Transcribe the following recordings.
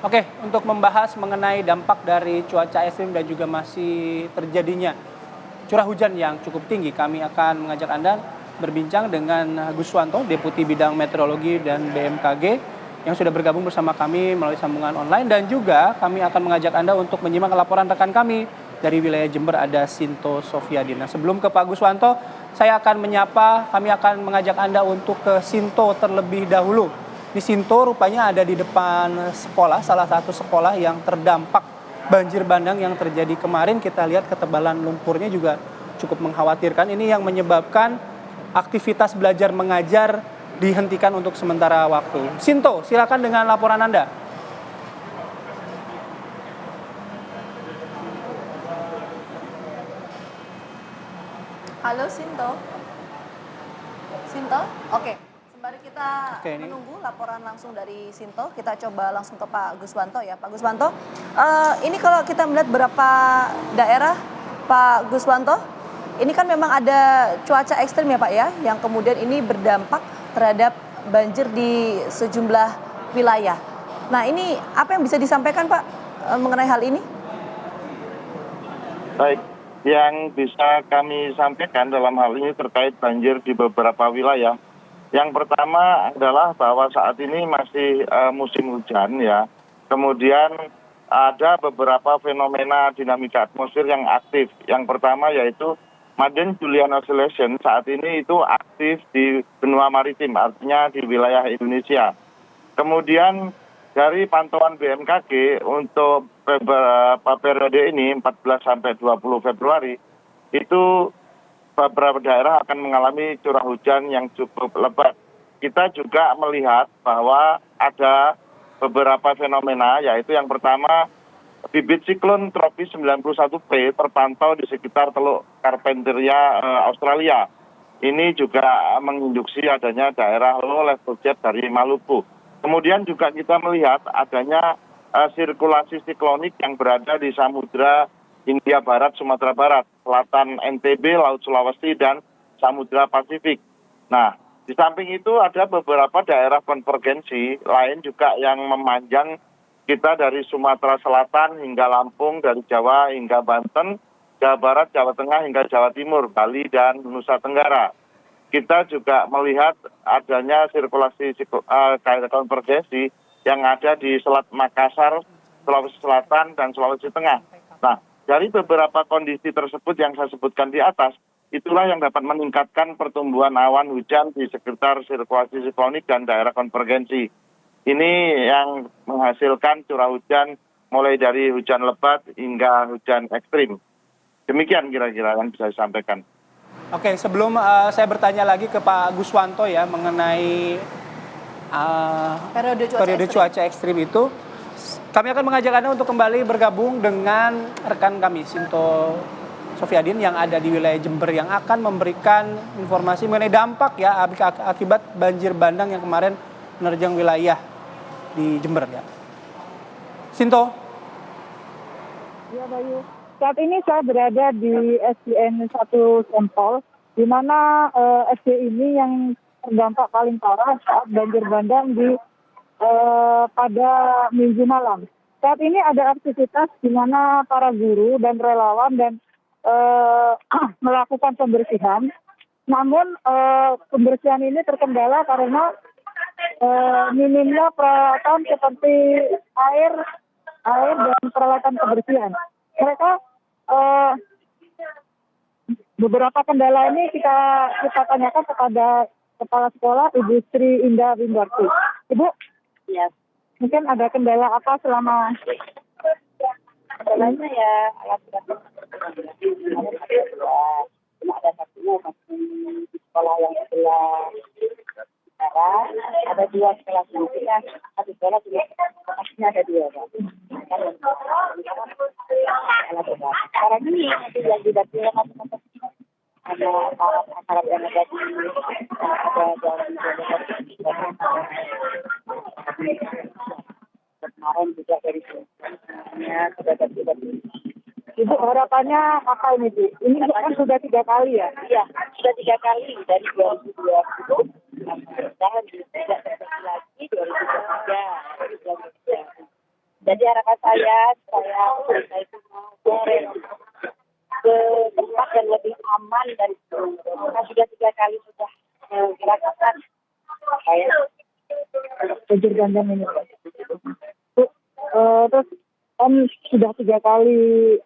Oke, untuk membahas mengenai dampak dari cuaca ekstrim dan juga masih terjadinya curah hujan yang cukup tinggi, kami akan mengajak Anda berbincang dengan Guswanto, Deputi Bidang Meteorologi dan BMKG, yang sudah bergabung bersama kami melalui sambungan online. Dan juga kami akan mengajak Anda untuk menyimak laporan rekan kami dari wilayah Jember, ada Sinto Sofiadin. Nah, sebelum ke Pak Guswanto, saya akan menyapa, kami akan mengajak Anda untuk ke Sinto terlebih dahulu. Di Sinto rupanya ada di depan sekolah, salah satu sekolah yang terdampak banjir bandang yang terjadi kemarin. Kita lihat ketebalan lumpurnya juga cukup mengkhawatirkan. Ini yang menyebabkan aktivitas belajar mengajar dihentikan untuk sementara waktu. Sinto, silakan dengan laporan Anda. Halo Sinto. Sinto? Oke. Sembari kita Oke, ini. menunggu laporan langsung dari Sinto, kita coba langsung ke Pak Guswanto ya. Pak Guswanto, ini kalau kita melihat beberapa daerah, Pak Guswanto, ini kan memang ada cuaca ekstrim ya Pak ya, yang kemudian ini berdampak terhadap banjir di sejumlah wilayah. Nah ini apa yang bisa disampaikan Pak mengenai hal ini? Baik, yang bisa kami sampaikan dalam hal ini terkait banjir di beberapa wilayah. Yang pertama adalah bahwa saat ini masih musim hujan ya. Kemudian ada beberapa fenomena dinamika atmosfer yang aktif. Yang pertama yaitu Madden-Julian Oscillation saat ini itu aktif di benua maritim, artinya di wilayah Indonesia. Kemudian dari pantauan BMKG untuk beberapa periode ini 14 sampai 20 Februari itu beberapa daerah akan mengalami curah hujan yang cukup lebat. Kita juga melihat bahwa ada beberapa fenomena, yaitu yang pertama bibit siklon tropis 91P terpantau di sekitar Teluk Carpentaria, Australia. Ini juga menginduksi adanya daerah low level jet dari Maluku. Kemudian juga kita melihat adanya sirkulasi siklonik yang berada di Samudra Hindia Barat, Sumatera Barat, selatan NTB, Laut Sulawesi, dan Samudra Pasifik. Nah, di samping itu ada beberapa daerah konvergensi lain juga yang memanjang kita dari Sumatera Selatan hingga Lampung, dari Jawa hingga Banten, Jawa Barat, Jawa Tengah hingga Jawa Timur, Bali, dan Nusa Tenggara. Kita juga melihat adanya sirkulasi konvergensi yang ada di Selat Makassar, Sulawesi Selatan, dan Sulawesi Tengah. Nah, dari beberapa kondisi tersebut yang saya sebutkan di atas, itulah yang dapat meningkatkan pertumbuhan awan hujan di sekitar sirkulasi siklonik dan daerah konvergensi. Ini yang menghasilkan curah hujan mulai dari hujan lebat hingga hujan ekstrim. Demikian kira-kira yang bisa saya sampaikan. Oke, sebelum saya bertanya lagi ke Pak Guswanto ya mengenai periode cuaca ekstrim itu, kami akan mengajak Anda untuk kembali bergabung dengan rekan kami, Sinto Sofiadin, yang ada di wilayah Jember, yang akan memberikan informasi mengenai dampak ya akibat banjir bandang yang kemarin menerjang wilayah di Jember ya. Sinto. Ya Bayu, saat ini saya berada di SDN 1 Sempol, di mana SD ini yang terdampak paling parah saat banjir bandang pada Minggu malam. Saat ini ada aktivitas di mana para guru dan relawan dan melakukan pembersihan. Namun pembersihan ini terkendala karena minimnya peralatan seperti air dan peralatan kebersihan. Mereka beberapa kendala ini kita tanyakan kepada Kepala Sekolah Ibu Sri Indah Wimbarti. Ibu, ya, mungkin ada kendala apa selama? Kendalanya ya alat berat. Ada satu masih di sekolah yang sebelah utara, ada dua sekolah selanjutnya, satu sekolah juga lokasinya ada dua. Sekarang ini yang didatangi ada aparat yang ada di kemarin juga dari sudah terlibat. Ibu harapannya apa ini Bu? Ini kan sudah 3 kali ya? Iya, sudah 3 kali dari 2020 dan tidak terjadi lagi 2023. harapan saya itu mau ke tempat yang lebih aman dan karena sudah 3 kali sudah dirasakan saya banjir bandang ini. Terus kan sudah 3 kali,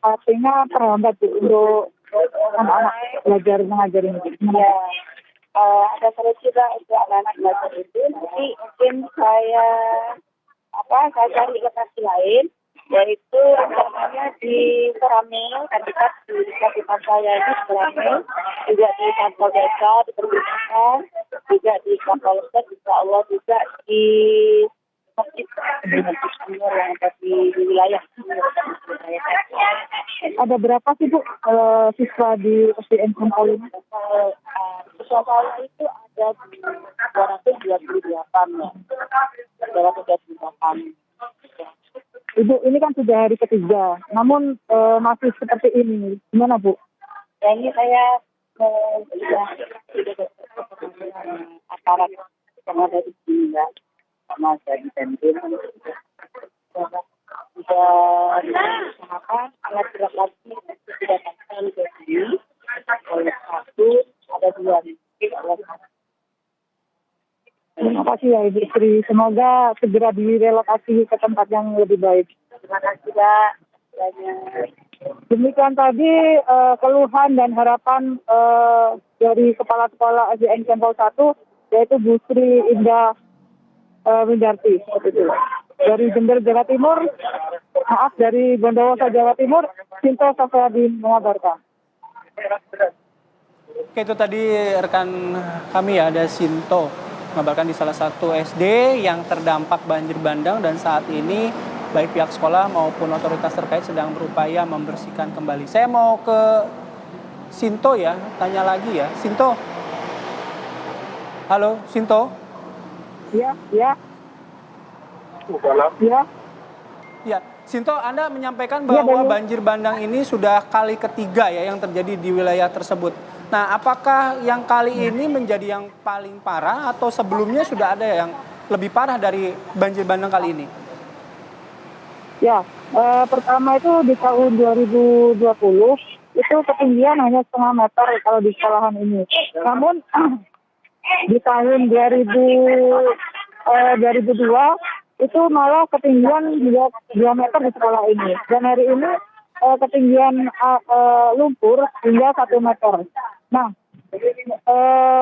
artinya terhambat Bu, untuk anak-anak belajar mengajar ini. Ya, ada solusi juga untuk anak-anak belajar itu. Nanti mungkin saya cari lokasi lain, yaitu rencananya di Koramil, kan dekat di kabupaten saya ini Koramil, juga di kantor desa dipergunakan, juga di Kapolsek, insya Allah juga di masjid yang ada di wilayah. Ada berapa sih Bu siswa di SDN Sempol ini? Siswa saya itu ada 228 ya. 228. Ibu, ini kan sudah hari ketiga, namun masih seperti ini. Gimana Bu? Ya ini saya sudah aparat yang ada di sini ya, sama saya di Tentin. Sudah diusahakan alat berat lagi didapatkan ke sini. Oleh 1, ada 2. Terima kasih ya Ibu Sri. Semoga segera direlokasi ke tempat yang lebih baik. Terima kasih Pak. Demikian tadi keluhan dan harapan dari Kepala Sekolah SDN Sempol 1, yaitu Bu Sri Indah Windarti. Seperti itu. Dari Jember, Jawa Timur, dari Bondowoso, Jawa Timur, Sinto Safadin mengabarkan. Oke, itu tadi rekan kami ya, ada Sinto mengabarkan di salah satu SD yang terdampak banjir bandang, dan saat ini baik pihak sekolah maupun otoritas terkait sedang berupaya membersihkan kembali. Saya mau ke Sinto ya, tanya lagi ya. Sinto. Halo, Sinto. Iya. Ya. Ya, Sinto, Anda menyampaikan bahwa banjir bandang ini sudah kali ketiga ya yang terjadi di wilayah tersebut. Nah, apakah yang kali ini menjadi yang paling parah atau sebelumnya sudah ada yang lebih parah dari banjir bandang kali ini? Ya, pertama itu di tahun 2020 itu ketinggian hanya 0,5 meter kalau di sekolahan ini. Namun di tahun 2002 itu malah ketinggian 2 meter di sekolah ini. Dan hari ini ketinggian lumpur hingga 1 meter. Nah,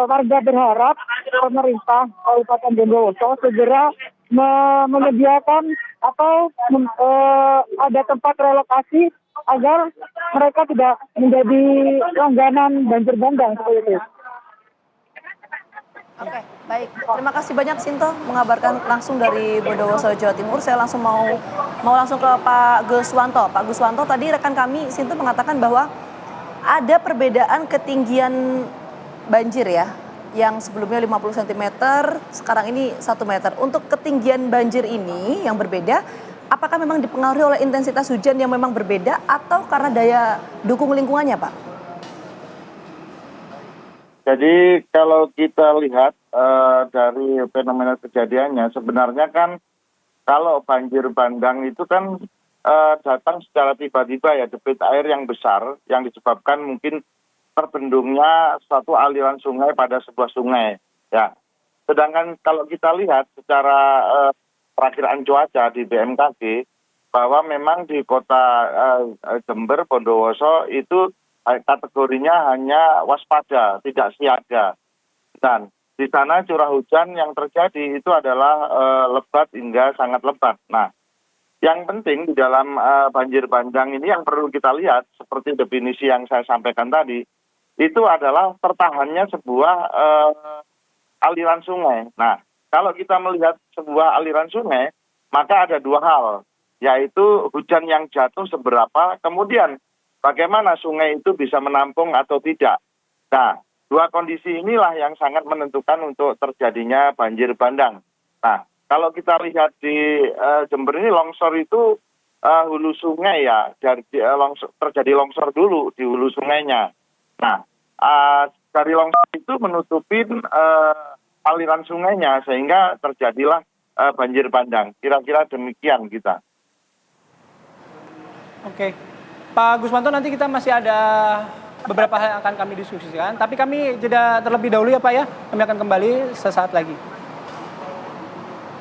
warga berharap pemerintah Kabupaten Bondowoso segera menyediakan atau ada tempat relokasi agar mereka tidak menjadi langganan banjir bandang seperti itu. Oke, baik. Terima kasih banyak Sinto mengabarkan langsung dari Bondowoso, Jawa Timur. Saya langsung mau langsung ke Pak Guswanto. Pak Guswanto, tadi rekan kami Sinto mengatakan bahwa ada perbedaan ketinggian banjir ya, yang sebelumnya 50 cm, sekarang ini 1 meter. Untuk ketinggian banjir ini yang berbeda, apakah memang dipengaruhi oleh intensitas hujan yang memang berbeda atau karena daya dukung lingkungannya, Pak? Jadi kalau kita lihat dari fenomena kejadiannya, sebenarnya kan kalau banjir bandang itu kan datang secara tiba-tiba ya, debit air yang besar yang disebabkan mungkin terbendungnya suatu aliran sungai pada sebuah sungai. Ya, sedangkan kalau kita lihat secara perakiraan cuaca di BMKG bahwa memang di kota Jember, Bondowoso itu kategorinya hanya waspada, tidak siaga. Dan di sana curah hujan yang terjadi itu adalah lebat hingga sangat lebat. Nah, yang penting di dalam banjir bandang ini yang perlu kita lihat seperti definisi yang saya sampaikan tadi, itu adalah tertahannya sebuah aliran sungai. Nah, kalau kita melihat sebuah aliran sungai, maka ada 2 hal, yaitu hujan yang jatuh seberapa, kemudian bagaimana sungai itu bisa menampung atau tidak. Nah, 2 kondisi inilah yang sangat menentukan untuk terjadinya banjir bandang. Nah, kalau kita lihat di Jember ini longsor itu hulu sungai ya, terjadi longsor dulu di hulu sungainya. Nah, dari longsor itu menutupin aliran sungainya sehingga terjadilah banjir bandang. Kira-kira demikian kita. Oke. Pak Guswanto, nanti kita masih ada beberapa hal yang akan kami diskusikan, tapi kami jeda terlebih dahulu ya Pak ya. Kami akan kembali sesaat lagi.